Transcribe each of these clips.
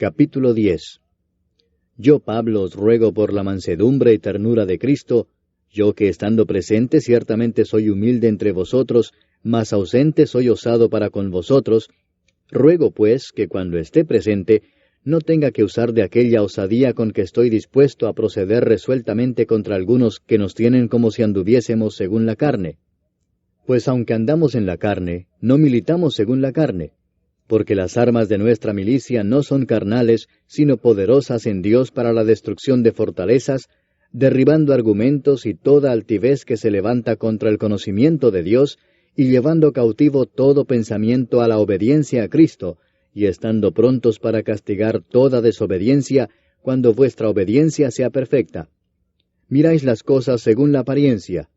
Capítulo 10. Yo, Pablo, os ruego por la mansedumbre y ternura de Cristo, yo que estando presente ciertamente soy humilde entre vosotros, mas ausente soy osado para con vosotros, ruego pues que cuando esté presente no tenga que usar de aquella osadía con que estoy dispuesto a proceder resueltamente contra algunos que nos tienen como si anduviésemos según la carne. Pues aunque andamos en la carne, no militamos según la carne, porque las armas de nuestra milicia no son carnales, sino poderosas en Dios para la destrucción de fortalezas, derribando argumentos y toda altivez que se levanta contra el conocimiento de Dios, y llevando cautivo todo pensamiento a la obediencia a Cristo, y estando prontos para castigar toda desobediencia, cuando vuestra obediencia sea perfecta. Miráis las cosas según la apariencia.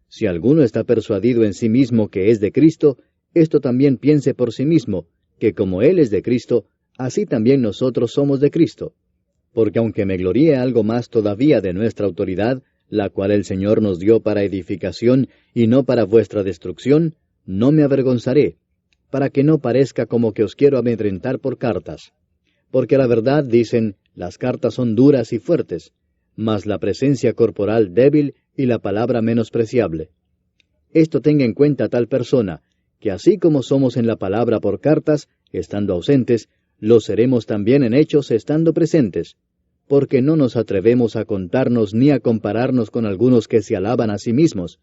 Si alguno está persuadido en sí mismo que es de Cristo, esto también piense por sí mismo, que como Él es de Cristo, así también nosotros somos de Cristo. Porque aunque me gloríe algo más todavía de nuestra autoridad, la cual el Señor nos dio para edificación y no para vuestra destrucción, no me avergonzaré, para que no parezca como que os quiero amedrentar por cartas. Porque la verdad, dicen, las cartas son duras y fuertes, mas la presencia corporal débil y la palabra menospreciable. Esto tenga en cuenta tal persona, que así como somos en la palabra por cartas, estando ausentes, lo seremos también en hechos estando presentes, porque no nos atrevemos a contarnos ni a compararnos con algunos que se alaban a sí mismos,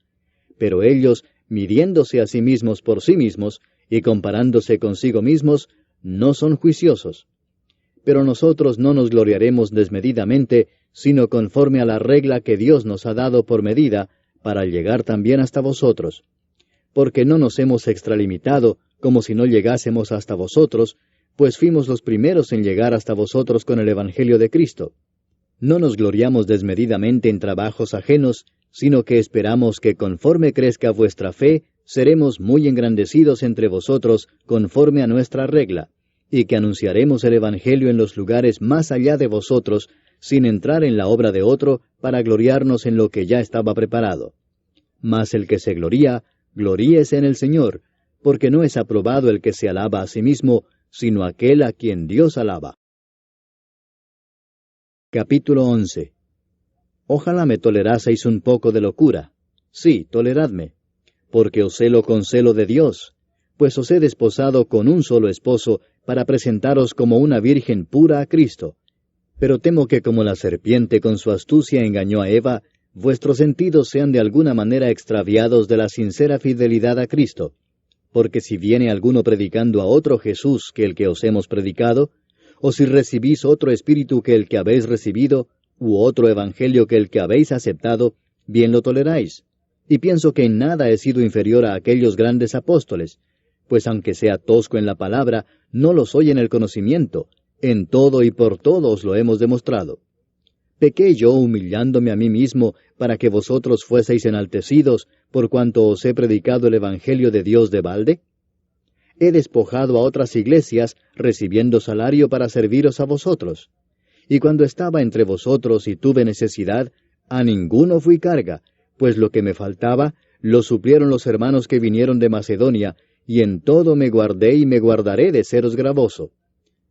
pero ellos, midiéndose a sí mismos por sí mismos, y comparándose consigo mismos, no son juiciosos. Pero nosotros no nos gloriaremos desmedidamente, sino conforme a la regla que Dios nos ha dado por medida, para llegar también hasta vosotros. Porque no nos hemos extralimitado, como si no llegásemos hasta vosotros, pues fuimos los primeros en llegar hasta vosotros con el Evangelio de Cristo. No nos gloriamos desmedidamente en trabajos ajenos, sino que esperamos que conforme crezca vuestra fe, seremos muy engrandecidos entre vosotros conforme a nuestra regla, y que anunciaremos el Evangelio en los lugares más allá de vosotros, sin entrar en la obra de otro, para gloriarnos en lo que ya estaba preparado. Mas el que se gloría, gloríese en el Señor, porque no es aprobado el que se alaba a sí mismo, sino aquel a quien Dios alaba. Capítulo 11. Ojalá me toleraseis un poco de locura. Sí, toleradme, porque os celo con celo de Dios, pues os he desposado con un solo esposo, para presentaros como una virgen pura a Cristo. Pero temo que como la serpiente con su astucia engañó a Eva, vuestros sentidos sean de alguna manera extraviados de la sincera fidelidad a Cristo. Porque si viene alguno predicando a otro Jesús que el que os hemos predicado, o si recibís otro espíritu que el que habéis recibido, u otro evangelio que el que habéis aceptado, bien lo toleráis. Y pienso que en nada he sido inferior a aquellos grandes apóstoles, pues aunque sea tosco en la palabra, no lo soy en el conocimiento, en todo y por todo os lo hemos demostrado. ¿Pequé yo humillándome a mí mismo para que vosotros fueseis enaltecidos por cuanto os he predicado el Evangelio de Dios de balde? He despojado a otras iglesias, recibiendo salario para serviros a vosotros. Y cuando estaba entre vosotros y tuve necesidad, a ninguno fui carga, pues lo que me faltaba, lo suplieron los hermanos que vinieron de Macedonia, y en todo me guardé y me guardaré de seros gravoso.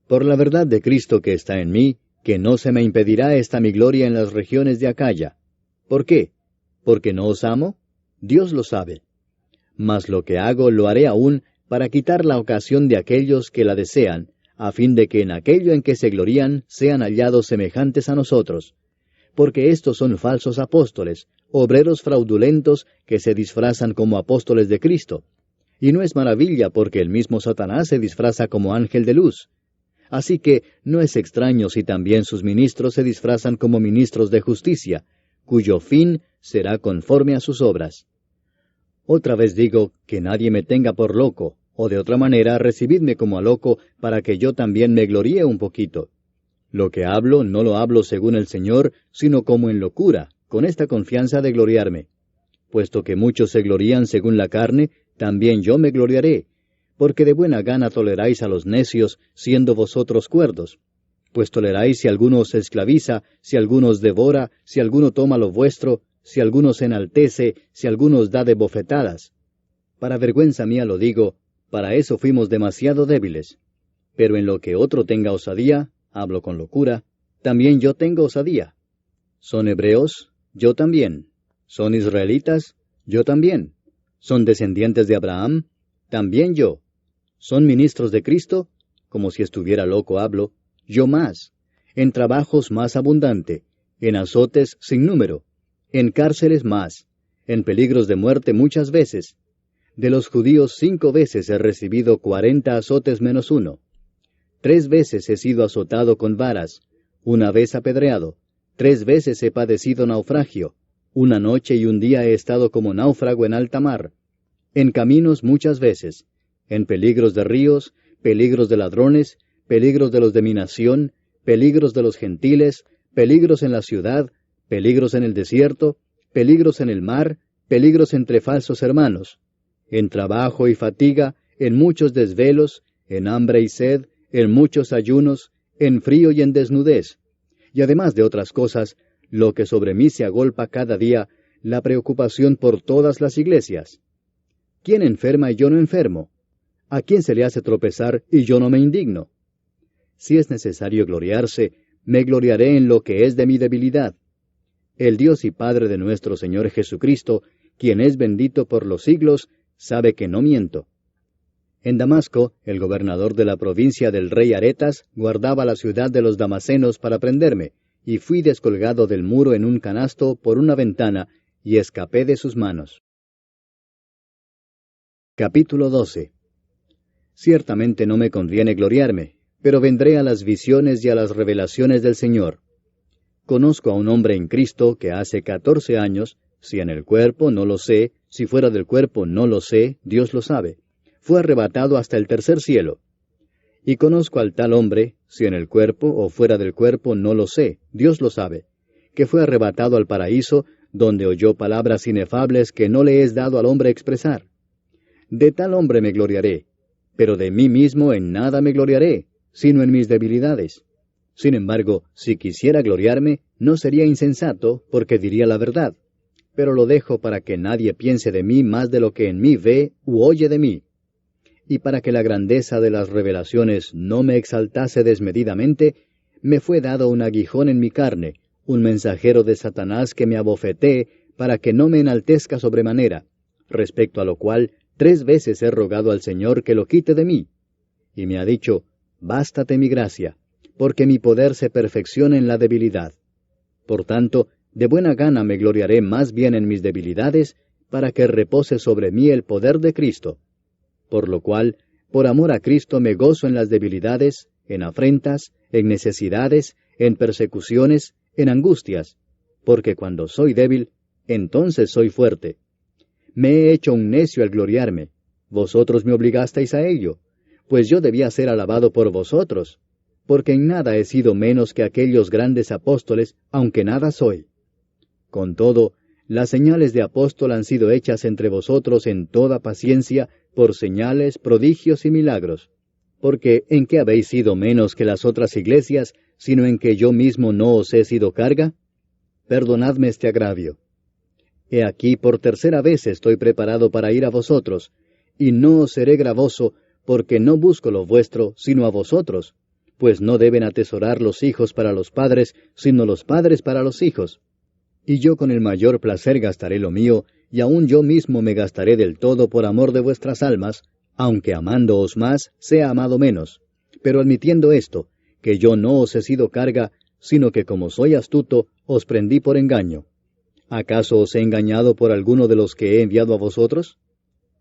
Por la verdad de Cristo que está en mí, que no se me impedirá esta mi gloria en las regiones de Acaya. ¿Por qué? ¿Porque no os amo? Dios lo sabe. Mas lo que hago lo haré aún para quitar la ocasión de aquellos que la desean, a fin de que en aquello en que se glorían sean hallados semejantes a nosotros. Porque estos son falsos apóstoles, obreros fraudulentos que se disfrazan como apóstoles de Cristo. Y no es maravilla porque el mismo Satanás se disfraza como ángel de luz. Así que no es extraño si también sus ministros se disfrazan como ministros de justicia, cuyo fin será conforme a sus obras. Otra vez digo, que nadie me tenga por loco, o de otra manera recibidme como a loco, para que yo también me gloríe un poquito. Lo que hablo no lo hablo según el Señor, sino como en locura, con esta confianza de gloriarme. Puesto que muchos se glorían según la carne, también yo me gloriaré, porque de buena gana toleráis a los necios, siendo vosotros cuerdos. Pues toleráis si alguno os esclaviza, si alguno os devora, si alguno toma lo vuestro, si alguno se enaltece, si alguno os da de bofetadas. Para vergüenza mía lo digo, para eso fuimos demasiado débiles. Pero en lo que otro tenga osadía, hablo con locura, también yo tengo osadía. ¿Son hebreos? Yo también. ¿Son israelitas? Yo también. ¿Son descendientes de Abraham? También yo. ¿Son ministros de Cristo? Como si estuviera loco hablo, yo más. En trabajos más abundante, en azotes sin número, en cárceles más, en peligros de muerte muchas veces. De los judíos 5 veces he recibido 40 azotes menos 1. 3 veces he sido azotado con varas, 1 vez apedreado, 3 veces he padecido naufragio, 1 noche y 1 día he estado como náufrago en alta mar, en caminos muchas veces, en peligros de ríos, peligros de ladrones, peligros de los de mi nación, peligros de los gentiles, peligros en la ciudad, peligros en el desierto, peligros en el mar, peligros entre falsos hermanos, en trabajo y fatiga, en muchos desvelos, en hambre y sed, en muchos ayunos, en frío y en desnudez. Y además de otras cosas, lo que sobre mí se agolpa cada día, la preocupación por todas las iglesias. ¿Quién enferma y yo no enfermo? ¿A quién se le hace tropezar y yo no me indigno? Si es necesario gloriarse, me gloriaré en lo que es de mi debilidad. El Dios y Padre de nuestro Señor Jesucristo, quien es bendito por los siglos, sabe que no miento. En Damasco, el gobernador de la provincia del rey Aretas guardaba la ciudad de los damasenos para prenderme, y fui descolgado del muro en un canasto por una ventana, y escapé de sus manos. Capítulo 12. Ciertamente no me conviene gloriarme, pero vendré a las visiones y a las revelaciones del Señor. Conozco a un hombre en Cristo que hace 14 años, si en el cuerpo no lo sé, si fuera del cuerpo no lo sé, Dios lo sabe, fue arrebatado hasta el tercer cielo. Y conozco al tal hombre, si en el cuerpo o fuera del cuerpo no lo sé, Dios lo sabe, que fue arrebatado al paraíso, donde oyó palabras inefables que no le es dado al hombre expresar. De tal hombre me gloriaré, pero de mí mismo en nada me gloriaré, sino en mis debilidades. Sin embargo, si quisiera gloriarme, no sería insensato, porque diría la verdad. Pero lo dejo para que nadie piense de mí más de lo que en mí ve u oye de mí. Y para que la grandeza de las revelaciones no me exaltase desmedidamente, me fue dado un aguijón en mi carne, un mensajero de Satanás que me abofetee, para que no me enaltezca sobremanera, respecto a lo cual 3 veces he rogado al Señor que lo quite de mí. Y me ha dicho, bástate mi gracia, porque mi poder se perfecciona en la debilidad. Por tanto, de buena gana me gloriaré más bien en mis debilidades, para que repose sobre mí el poder de Cristo. Por lo cual, por amor a Cristo me gozo en las debilidades, en afrentas, en necesidades, en persecuciones, en angustias, porque cuando soy débil, entonces soy fuerte. Me he hecho un necio al gloriarme, vosotros me obligasteis a ello, pues yo debía ser alabado por vosotros, porque en nada he sido menos que aquellos grandes apóstoles, aunque nada soy. Con todo, las señales de apóstol han sido hechas entre vosotros en toda paciencia, por señales, prodigios y milagros. Porque ¿en qué habéis sido menos que las otras iglesias, sino en que yo mismo no os he sido carga? Perdonadme este agravio. He aquí por tercera vez estoy preparado para ir a vosotros, y no os seré gravoso, porque no busco lo vuestro, sino a vosotros, pues no deben atesorar los hijos para los padres, sino los padres para los hijos. Y yo con el mayor placer gastaré lo mío, y aun yo mismo me gastaré del todo por amor de vuestras almas, aunque amándoos más, sea amado menos. Pero admitiendo esto, que yo no os he sido carga, sino que como soy astuto, os prendí por engaño. ¿Acaso os he engañado por alguno de los que he enviado a vosotros?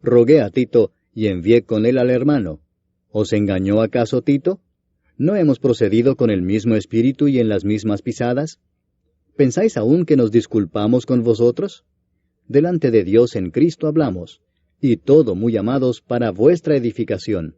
Rogué a Tito, y envié con él al hermano. ¿Os engañó acaso Tito? ¿No hemos procedido con el mismo espíritu y en las mismas pisadas? ¿Pensáis aún que nos disculpamos con vosotros? Delante de Dios en Cristo hablamos, y todo, muy amados, para vuestra edificación.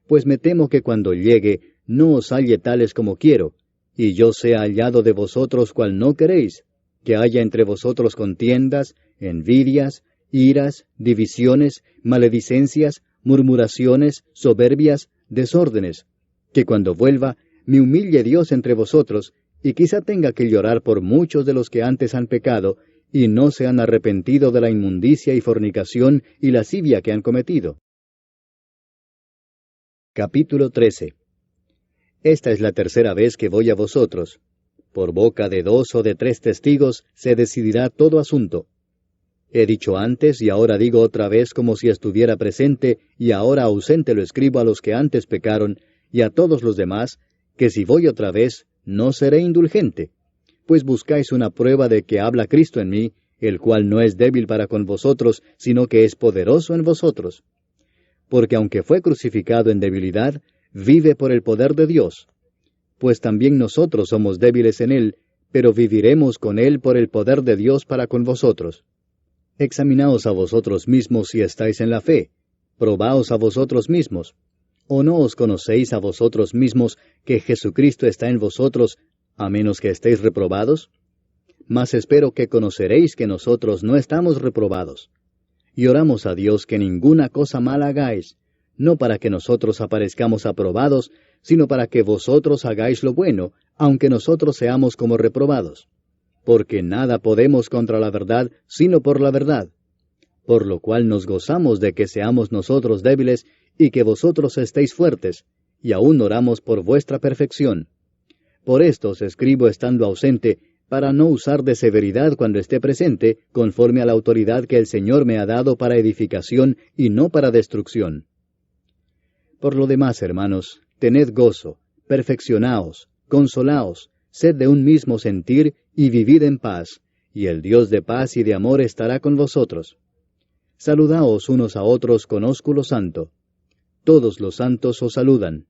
Pues me temo que cuando llegue, no os halle tales como quiero, y yo sea hallado de vosotros cual no queréis, que haya entre vosotros contiendas, envidias, iras, divisiones, maledicencias, murmuraciones, soberbias, desórdenes, que cuando vuelva, me humille Dios entre vosotros, y quizá tenga que llorar por muchos de los que antes han pecado, y no se han arrepentido de la inmundicia y fornicación y lascivia que han cometido. Capítulo 13. Esta es la tercera vez que voy a vosotros. Por boca de 2 o de 3 testigos se decidirá todo asunto. He dicho antes y ahora digo otra vez como si estuviera presente, y ahora ausente lo escribo a los que antes pecaron, y a todos los demás, que si voy otra vez, no seré indulgente. Pues buscáis una prueba de que habla Cristo en mí, el cual no es débil para con vosotros, sino que es poderoso en vosotros. Porque aunque fue crucificado en debilidad, vive por el poder de Dios. Pues también nosotros somos débiles en él, pero viviremos con él por el poder de Dios para con vosotros. Examinaos a vosotros mismos si estáis en la fe. Probaos a vosotros mismos. ¿O no os conocéis a vosotros mismos que Jesucristo está en vosotros, a menos que estéis reprobados? Mas espero que conoceréis que nosotros no estamos reprobados. Y oramos a Dios que ninguna cosa mala hagáis, no para que nosotros aparezcamos aprobados, sino para que vosotros hagáis lo bueno, aunque nosotros seamos como reprobados. Porque nada podemos contra la verdad, sino por la verdad. Por lo cual nos gozamos de que seamos nosotros débiles, y que vosotros estéis fuertes, y aún oramos por vuestra perfección. Por esto os escribo estando ausente, para no usar de severidad cuando esté presente, conforme a la autoridad que el Señor me ha dado para edificación y no para destrucción. Por lo demás, hermanos, tened gozo, perfeccionaos, consolaos, sed de un mismo sentir y vivid en paz, y el Dios de paz y de amor estará con vosotros. Saludaos unos a otros con ósculo santo. Todos los santos os saludan.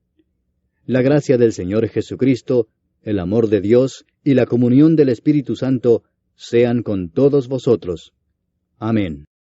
La gracia del Señor Jesucristo, el amor de Dios y la comunión del Espíritu Santo sean con todos vosotros. Amén.